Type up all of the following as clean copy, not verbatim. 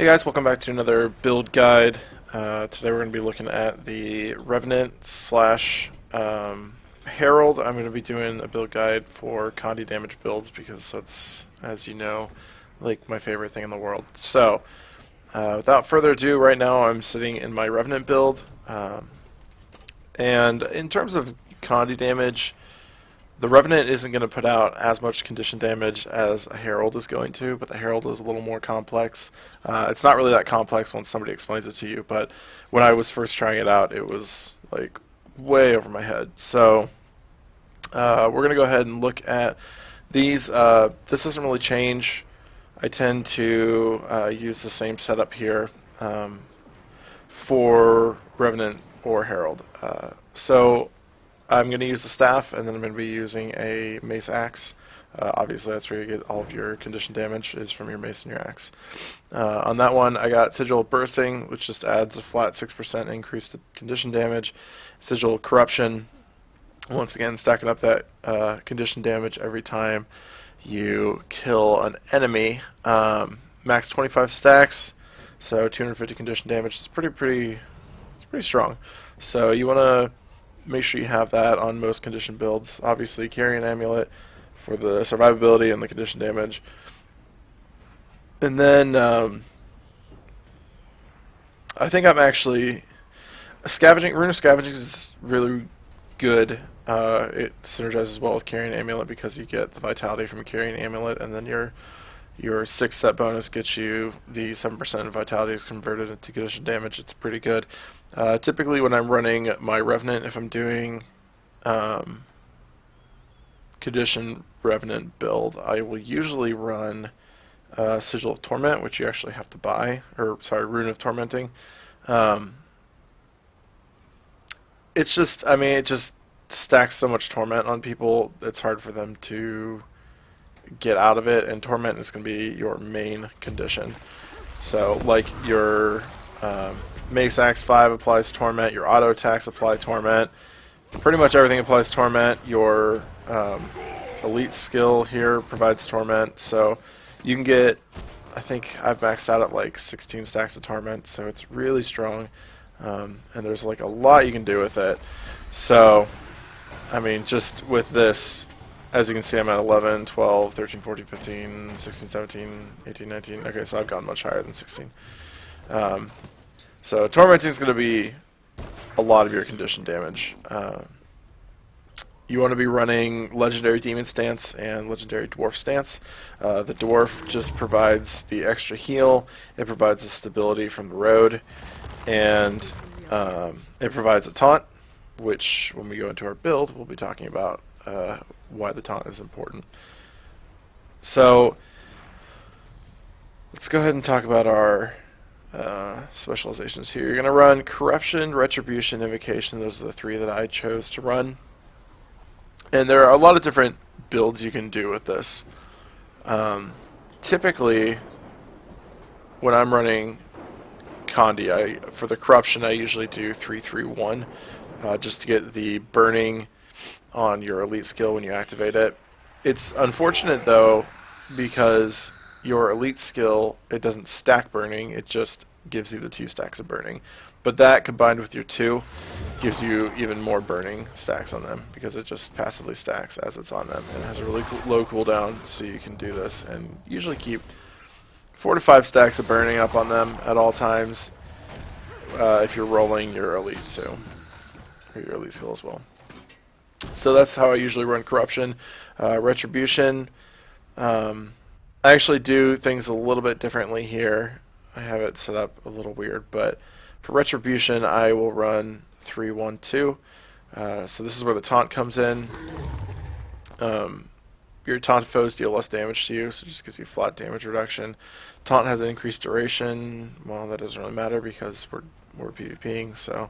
Hey guys, welcome back to another build guide. Today we're going to be looking at the Revenant slash Herald. I'm going to be doing a build guide for Condi damage builds because that's, as you know, like my favorite thing in the world. So, without further ado, right now I'm sitting in my Revenant build. And in terms of Condi damage, the Revenant isn't going to put out as much condition damage as a Herald is going to, but the Herald is a little more complex. It's not really that complex once somebody explains it to you, but when I was first trying it out, it was like way over my head. So we're going to go ahead and look at these. This doesn't really change. I tend to use the same setup here for Revenant or Herald. So I'm going to use the staff, and then I'm going to be using a mace axe. Obviously, that's where you get all of your condition damage, is from your mace and your axe. On that one, I got Sigil Bursting, which just adds a flat 6% increase to condition damage. Sigil Corruption, once again, stacking up that condition damage every time you kill an enemy. Max 25 stacks, so 250 condition damage. It's pretty strong. So you want to make sure you have that on most condition builds. Obviously, carry an amulet for the survivability and the condition damage. And then I think I'm actually scavenging. Rune of Scavenging is really good. It synergizes well with carrying an amulet because you get the vitality from carrying an amulet, and then your 6 set bonus gets you the 7% of vitality is converted into condition damage. It's pretty good. Typically when I'm running my Revenant, if I'm doing condition Revenant build, I will usually run Sigil of Torment, which you actually have to buy, or sorry, Rune of Tormenting. It's just, I mean, it just stacks so much torment on people, it's hard for them to get out of it, and Torment is going to be your main condition. So, like your Mace Axe 5 applies Torment, your auto attacks apply Torment, pretty much everything applies Torment. Your elite skill here provides Torment, so you can get, I think I've maxed out at like 16 stacks of Torment, so it's really strong, and there's like a lot you can do with it. So, I mean, just with this, as you can see, I'm at 11, 12, 13, 14, 15, 16, 17, 18, 19. Okay, so I've gone much higher than 16. So Tormenting is going to be a lot of your condition damage. You want to be running Legendary Demon Stance and Legendary Dwarf Stance. The Dwarf just provides the extra heal, it provides the stability from the road, and it provides a taunt, which when we go into our build, we'll be talking about why the taunt is important. So let's go ahead and talk about our specializations here. You're going to run Corruption, Retribution, Invocation. Those are the 3 that I chose to run. And there are a lot of different builds you can do with this. Typically, when I'm running Condi, for the Corruption, I usually do 3-3-1, just to get the burning on your elite skill when you activate it. It's unfortunate though, because your elite skill, it doesn't stack burning, it just gives you the 2 stacks of burning. But that combined with your 2 gives you even more burning stacks on them, because it just passively stacks as it's on them, and it has a really low cooldown, so you can do this and usually keep 4 to 5 stacks of burning up on them at all times if you're rolling your elite too, or your elite skill as well. So that's how I usually run Corruption. Retribution, I actually do things a little bit differently here. I have it set up a little weird, but for Retribution I will run 3-1-2. So this is where the taunt comes in. Your taunt foes deal less damage to you, so it just gives you flat damage reduction. Taunt has an increased duration. Well, that doesn't really matter because we're PvPing, so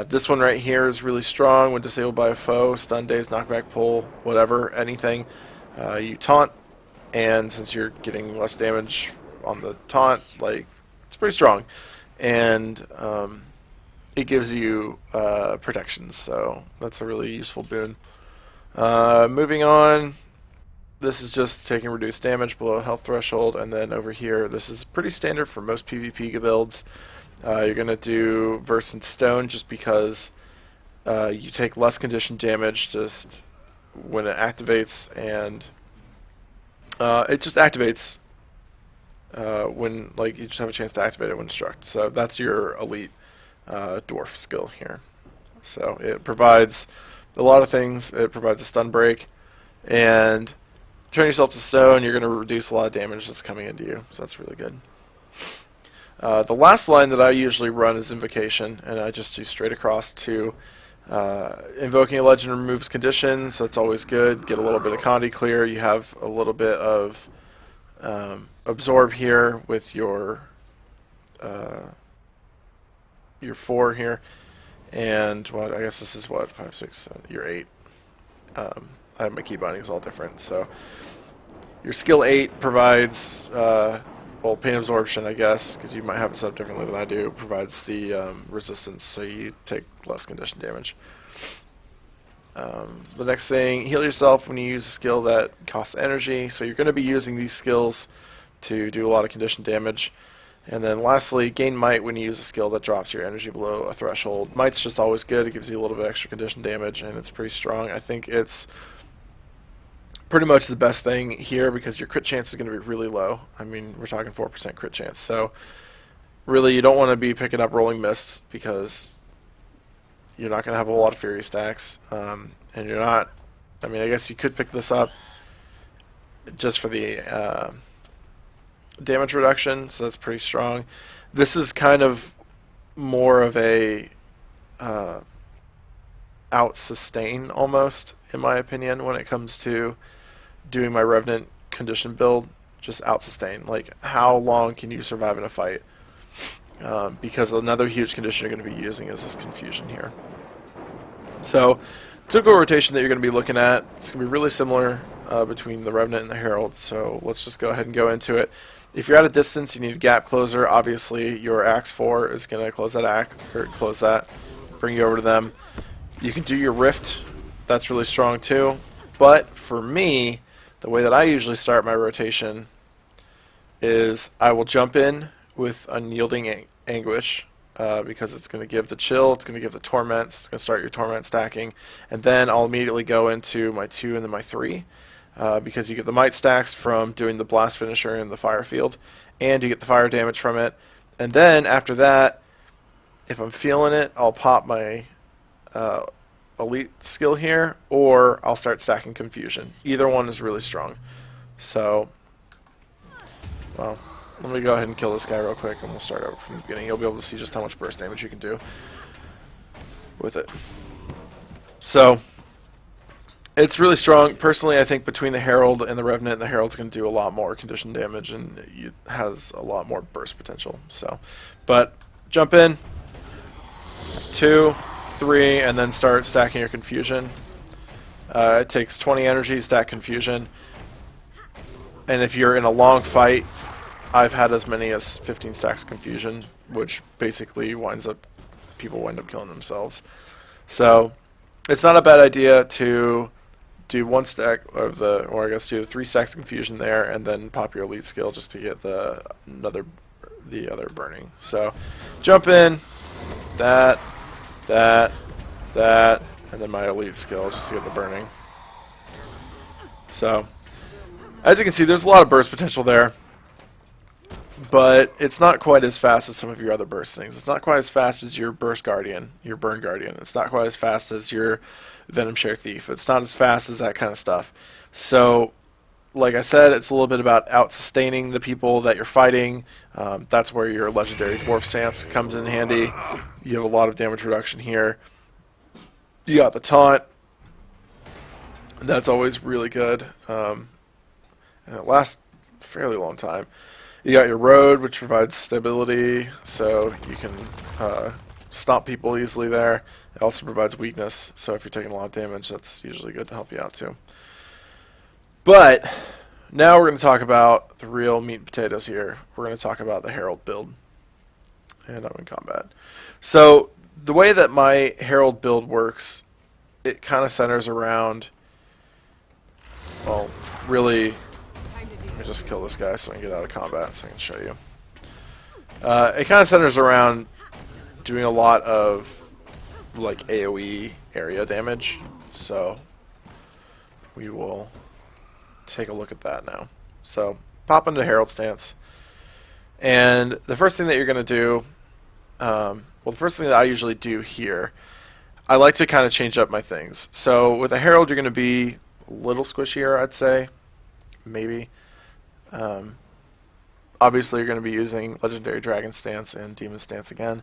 this one right here is really strong. When disabled by a foe, stun daze, knockback, pull, whatever, anything, you taunt, and since you're getting less damage on the taunt, like, it's pretty strong, and it gives you protections, so that's a really useful boon. Moving on, this is just taking reduced damage below health threshold, and then over here, this is pretty standard for most PvP builds. You're going to do Verse in Stone just because you take less condition damage just when it activates, and it just activates when, like, you just have a chance to activate it when struck. So that's your elite dwarf skill here. So it provides a lot of things. It provides a stun break, and turn yourself to stone, you're going to reduce a lot of damage that's coming into you, so that's really good. The last line that I usually run is Invocation, and I just do straight across to invoking a legend removes conditions. That's always good. Get a little bit of Condi clear. You have a little bit of absorb here with your 4 here, and what I guess this is what 5, 6, 7, your 8. I have my key bindings all different. So your skill 8 provides well, pain absorption, I guess, because you might have it set up differently than I do. Provides the resistance, so you take less condition damage. The next thing, heal yourself when you use a skill that costs energy. So you're going to be using these skills to do a lot of condition damage. And then lastly, gain might when you use a skill that drops your energy below a threshold. Might's just always good. It gives you a little bit extra condition damage, and it's pretty strong. I think it's pretty much the best thing here because your crit chance is going to be really low. I mean, we're talking 4% crit chance. So really, you don't want to be picking up Rolling Mists because you're not going to have a lot of Fury stacks. And you're not, I mean, I guess you could pick this up just for the damage reduction, so that's pretty strong. This is kind of more of a out-sustain almost, in my opinion, when it comes to doing my Revenant condition build. Just out-sustain. Like, how long can you survive in a fight? Because another huge condition you're going to be using is this Confusion here. So, typical rotation that you're going to be looking at, it's going to be really similar between the Revenant and the Herald, so let's just go ahead and go into it. If you're at a distance, you need a gap closer. Obviously, your Axe 4 is going to close that axe, or close that, bring you over to them. You can do your Rift. That's really strong too. But for me, the way that I usually start my rotation is I will jump in with Unyielding Anguish because it's going to give the chill, it's going to give the torment, it's going to start your torment stacking, and then I'll immediately go into my 2 and then my 3. Because you get the might stacks from doing the blast finisher in the fire field, and you get the fire damage from it. And then after that, if I'm feeling it, I'll pop my elite skill here, or I'll start stacking Confusion. Either one is really strong. So, well, let me go ahead and kill this guy real quick, and we'll start over from the beginning. You'll be able to see just how much burst damage you can do with it. So, it's really strong. Personally, I think between the Herald and the Revenant, the Herald's going to do a lot more condition damage, and it has a lot more burst potential. So, but jump in, 2, 3, and then start stacking your Confusion. It takes 20 energy, stack Confusion. And if you're in a long fight, I've had as many as 15 stacks of Confusion, which basically people wind up killing themselves. So, it's not a bad idea to do 1 stack of or I guess do 3 stacks of Confusion there, and then pop your elite skill just to get the other burning. So, jump in, that, and then my elite skill just to get the burning. So, as you can see, there's a lot of burst potential there, but it's not quite as fast as some of your other burst things. It's not quite as fast as your Burst Guardian, your Burn Guardian. It's not quite as fast as your Venom Share Thief. It's not as fast as that kind of stuff. So, like I said, it's a little bit about out-sustaining the people that you're fighting. That's where your Legendary Dwarf Stance comes in handy. You have a lot of damage reduction here. You got the Taunt. That's always really good. And it lasts a fairly long time. You got your Road, which provides stability, so you can stomp people easily there. It also provides weakness, so if you're taking a lot of damage, that's usually good to help you out too. But now we're going to talk about the real meat and potatoes here. We're going to talk about the Herald build. And I'm in combat. So the way that my Herald build works, it kind of centers around, well, really, let me just kill this guy so I can get out of combat so I can show you. It kind of centers around doing a lot of like AoE area damage, so we will take a look at that now. So pop into Herald stance, and the first thing that you're going to do, well, the first thing that I usually do here, I like to kind of change up my things. So with a Herald, you're going to be a little squishier, I'd say, maybe. Obviously, you're going to be using Legendary Dragon Stance and Demon Stance again.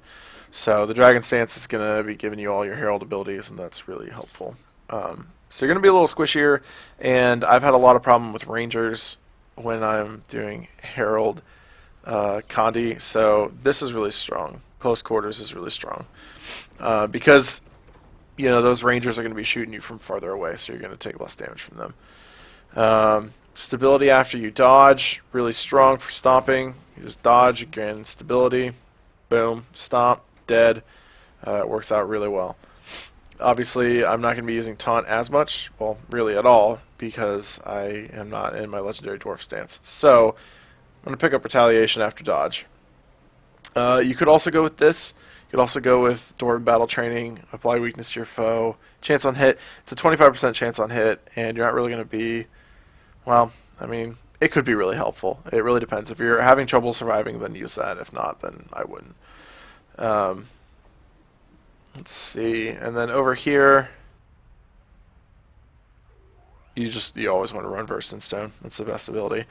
So the Dragon Stance is going to be giving you all your Herald abilities, and that's really helpful. So you're going to be a little squishier, and I've had a lot of problem with Rangers when I'm doing Herald Condi, so this is really strong. Close quarters is really strong. Because, you know, those Rangers are going to be shooting you from farther away, so you're going to take less damage from them. Stability after you dodge, really strong for stomping. You just dodge, you gain stability, boom, stomp, dead. It works out really well. Obviously, I'm not going to be using taunt as much, well, really at all, because I am not in my Legendary Dwarf stance. So, I'm going to pick up Retaliation after dodge. You could also go with this. You could also go with Dwarven Battle Training, apply weakness to your foe, chance on hit. It's a 25% chance on hit, and you're not really going to be, well, I mean, it could be really helpful. It really depends. If you're having trouble surviving, then use that. If not, then I wouldn't. Let's see, and then over here, you always want to run Burst in Stone. That's the best ability.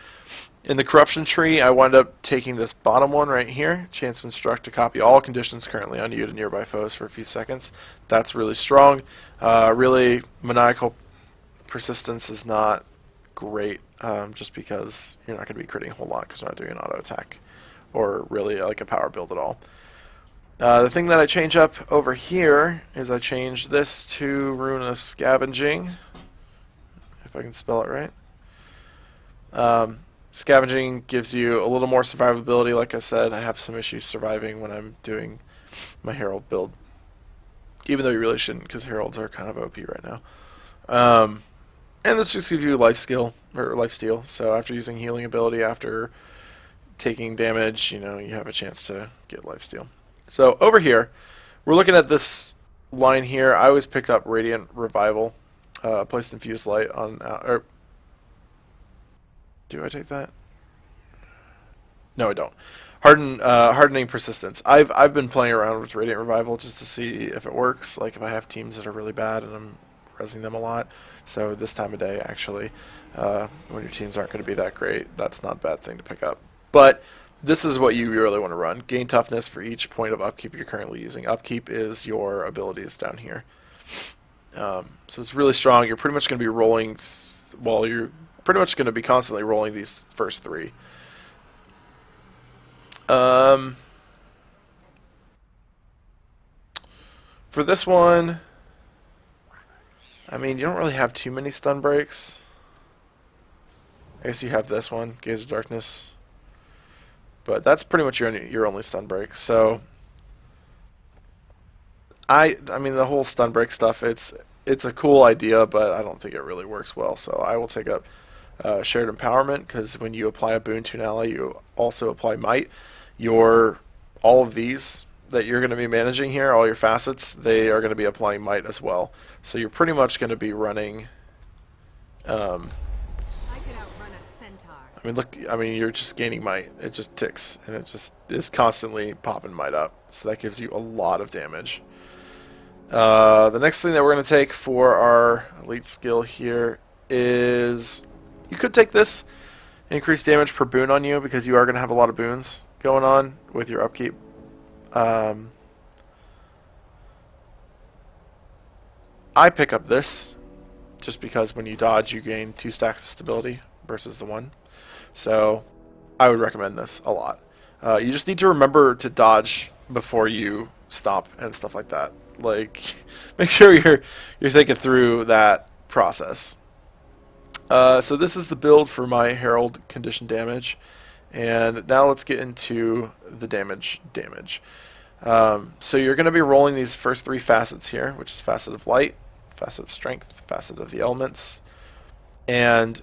In the Corruption tree, I wind up taking this bottom one right here. Chance of Instruct to copy all conditions currently on you to nearby foes for a few seconds. That's really strong. Really, Maniacal Persistence is not great, just because you're not going to be critting a whole lot because you're not doing an auto attack or really like a power build at all. The thing that I change up over here is I change this to Rune of Scavenging, if I can spell it right. Scavenging gives you a little more survivability. Like I said, I have some issues surviving when I'm doing my Herald build, even though you really shouldn't, because Heralds are kind of OP right now. And this just gives you life skill, or life steal. So after using healing ability, after taking damage, you know, you have a chance to get life steal. So over here, we're looking at this line here. I always picked up Radiant Revival, placed Infused Light on, or do I take that? No, I don't. Hardening Persistence. I've been playing around with Radiant Revival just to see if it works. Like if I have teams that are really bad and I'm resing them a lot. So this time of day, actually, when your teams aren't going to be that great, that's not a bad thing to pick up. But this is what you really want to run. Gain toughness for each point of upkeep you're currently using. Upkeep is your abilities down here. So it's really strong. You're pretty much going to be rolling, well, you're pretty much going to be constantly rolling these first three. For this one, I mean, you don't really have too many stun breaks. I guess you have this one, Gaze of Darkness. But that's pretty much your only stun break. So I mean the whole stun break stuff, it's a cool idea, but I don't think it really works well. So I will take up Shared Empowerment, because when you apply a boon to an ally, you also apply Might. All of these that you're going to be managing here, all your facets, they are going to be applying Might as well. So you're pretty much going to be running. I mean, look, I mean, you're just gaining Might. It just ticks, and it just is constantly popping Might up. So that gives you a lot of damage. The next thing that we're going to take for our elite skill here is, you could take this, increase damage per boon on you, because you are going to have a lot of boons going on with your upkeep. I pick up this, just because when you dodge, you gain 2 stacks of stability versus the 1. So I would recommend this a lot. You just need to remember to dodge before you stop and stuff like that. Like, make sure you're thinking through that process. So this is the build for my Herald condition damage, and now let's get into the damage. So you're going to be rolling these first 3 facets here, which is Facet of Light, Facet of Strength, Facet of the Elements, and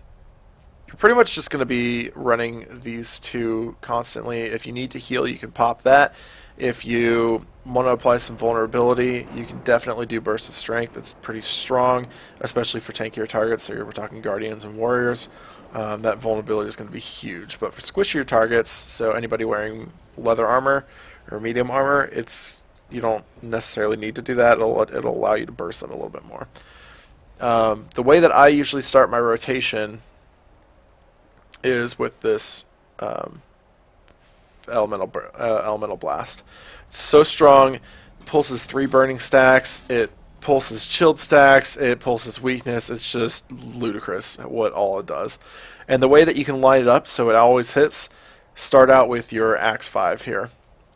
you're pretty much just going to be running these two constantly. If you need to heal, you can pop that. If you want to apply some vulnerability, you can definitely do Burst of Strength. It's pretty strong, especially for tankier targets. So we're talking Guardians and Warriors. That vulnerability is going to be huge. But for squishier targets, so anybody wearing leather armor or medium armor, you don't necessarily need to do that. It'll allow you to burst them a little bit more. The way that I usually start my rotation is with this elemental blast. It's so strong. It pulses 3 burning stacks. It pulses chilled stacks. It pulses weakness. It's just ludicrous what all it does. And the way that you can line it up so it always hits, start out with your Axe 5 here.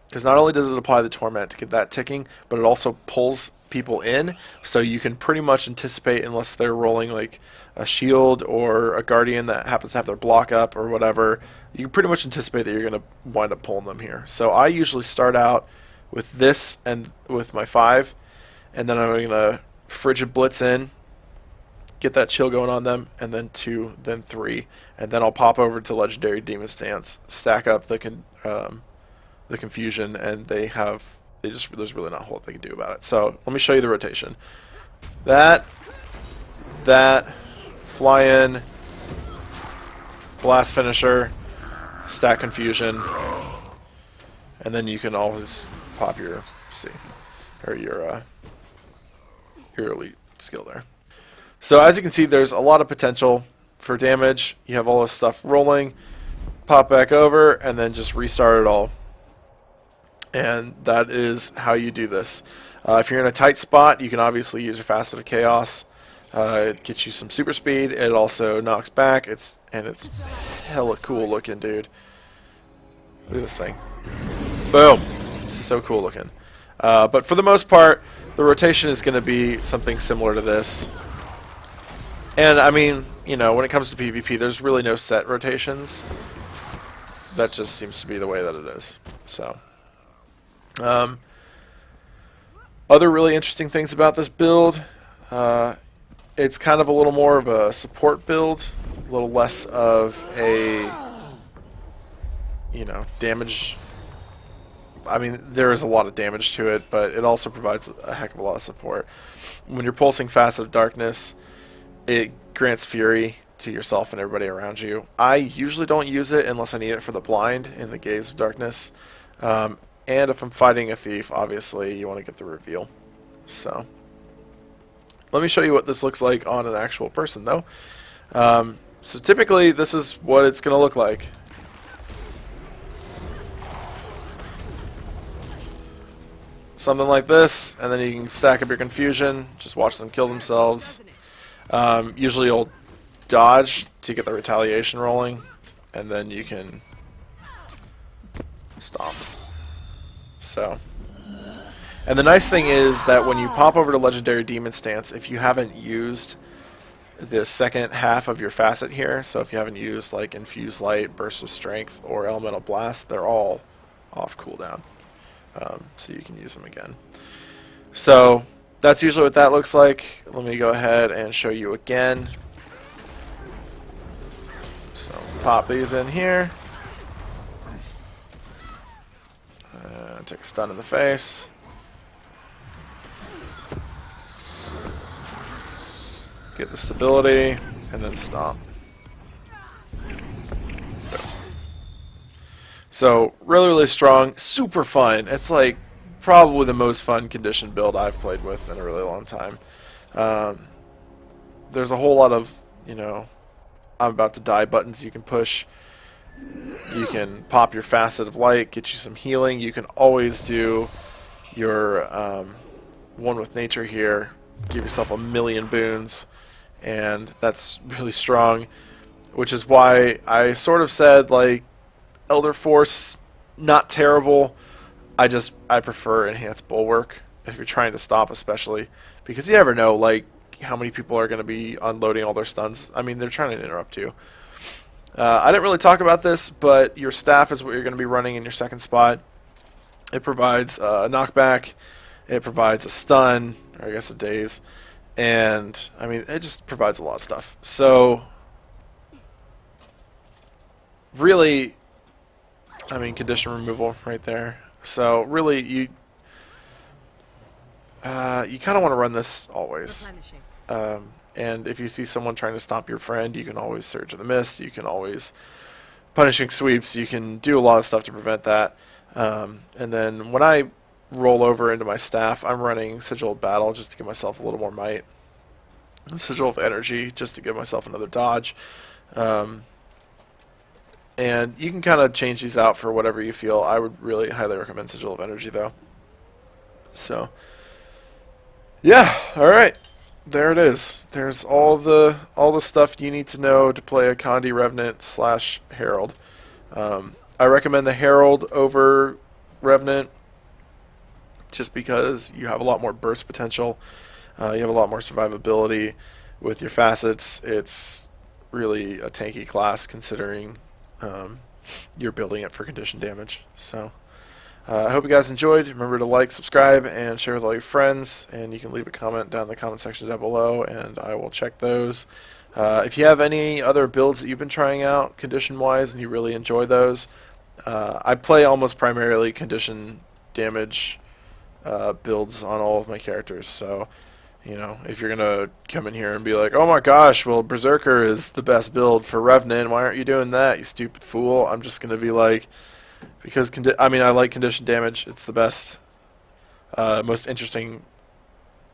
Because not only does it apply the Torment to get that ticking, but it also pulls people in, so you can pretty much anticipate, unless they're rolling like a shield or a Guardian that happens to have their block up or whatever, you can pretty much anticipate that you're going to wind up pulling them here. So I usually start out with this and with my 5, and then I'm going to Frigid Blitz in, get that chill going on them, and then 2, then 3, and then I'll pop over to Legendary Demon Stance, stack up the Confusion, and there's really not a whole lot they can do about it. So let me show you the rotation. That, fly in, blast finisher, stack Confusion, and then you can always pop your your elite skill there. So as you can see, there's a lot of potential for damage. You have all this stuff rolling, pop back over, and then just restart it all. And that is how you do this. If you're in a tight spot, you can obviously use your Facet of Chaos. It gets you some super speed. It also knocks back. It's hella cool looking, dude. Look at this thing. Boom. So cool looking. But for the most part, the rotation is going to be something similar to this. And I mean, when it comes to PvP, there's really no set rotations. That just seems to be the way that it is. So. Other really interesting things about this build, it's kind of a little more of a support build, a little less of a, damage. I mean, there is a lot of damage to it, but it also provides a heck of a lot of support. When you're pulsing Facet of Darkness, it grants Fury to yourself and everybody around you. I usually don't use it unless I need it for the blind in the Gaze of Darkness. And if I'm fighting a thief, obviously you want to get the reveal. So let me show you what this looks like on an actual person, though. So typically this is what it's going to look like. Something like this, and then you can stack up your Confusion, just watch them kill themselves. Usually you'll dodge to get the retaliation rolling, and then you can stomp. So, and the nice thing is that when you pop over to Legendary Demon Stance, if you haven't used the second half of your facet here, so if you haven't used like Infuse Light, Burst of Strength, or Elemental Blast, they're all off cooldown. So you can use them again. So that's usually what that looks like. Let me go ahead and show you again. So pop these in here. Take a stun in the face. Get the stability, and then stomp. So, really, really strong. Super fun. It's like probably the most fun conditioned build I've played with in a really long time. There's a whole lot of, I'm about to die buttons you can push. You can pop your Facet of Light, get you some healing. You can always do your one with nature here, give yourself a million boons, and that's really strong, which is why I sort of said, like, Elder Force, not terrible. I prefer Enhanced Bulwark if you're trying to stop, especially, because you never know, like, how many people are going to be unloading all their stuns. I mean, they're trying to interrupt you. I didn't really talk about this, but your staff is what you're going to be running in your second spot. It provides a knockback, it provides a stun, or I guess a daze, and I mean, it just provides a lot of stuff. So really, I mean, condition removal right there. So really, you kind of want to run this always. And if you see someone trying to stop your friend, you can always Surge in the Mist. You can always Punishing Sweeps. You can do a lot of stuff to prevent that. And then when I roll over into my staff, I'm running Sigil of Battle just to give myself a little more might. And Sigil of Energy just to give myself another dodge. And you can kind of change these out for whatever you feel. I would really highly recommend Sigil of Energy, though. So, yeah, all right. There it is. There's all the stuff you need to know to play a Condi Revenant / Herald. I recommend the Herald over Revenant just because you have a lot more burst potential. You have a lot more survivability with your facets. It's really a tanky class considering you're building it for condition damage. So I hope you guys enjoyed. Remember to like, subscribe, and share with all your friends. And you can leave a comment down in the comment section down below, and I will check those. If you have any other builds that you've been trying out condition-wise and you really enjoy those, I play almost primarily condition damage builds on all of my characters. So, you know, if you're going to come in here and be like, oh my gosh, well, Berserker is the best build for Revenant, why aren't you doing that, you stupid fool? I'm just going to be like, because, I like condition damage. It's the best, most interesting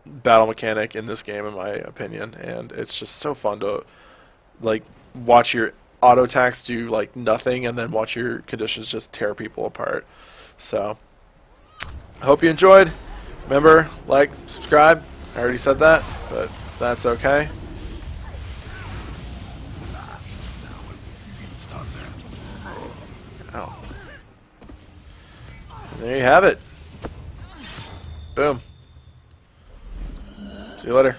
battle mechanic in this game, in my opinion. And it's just so fun to, like, watch your auto attacks do, like, nothing and then watch your conditions just tear people apart. So, I hope you enjoyed. Remember, like, subscribe. I already said that, but that's okay. Ow. And there you have it. Boom. See you later.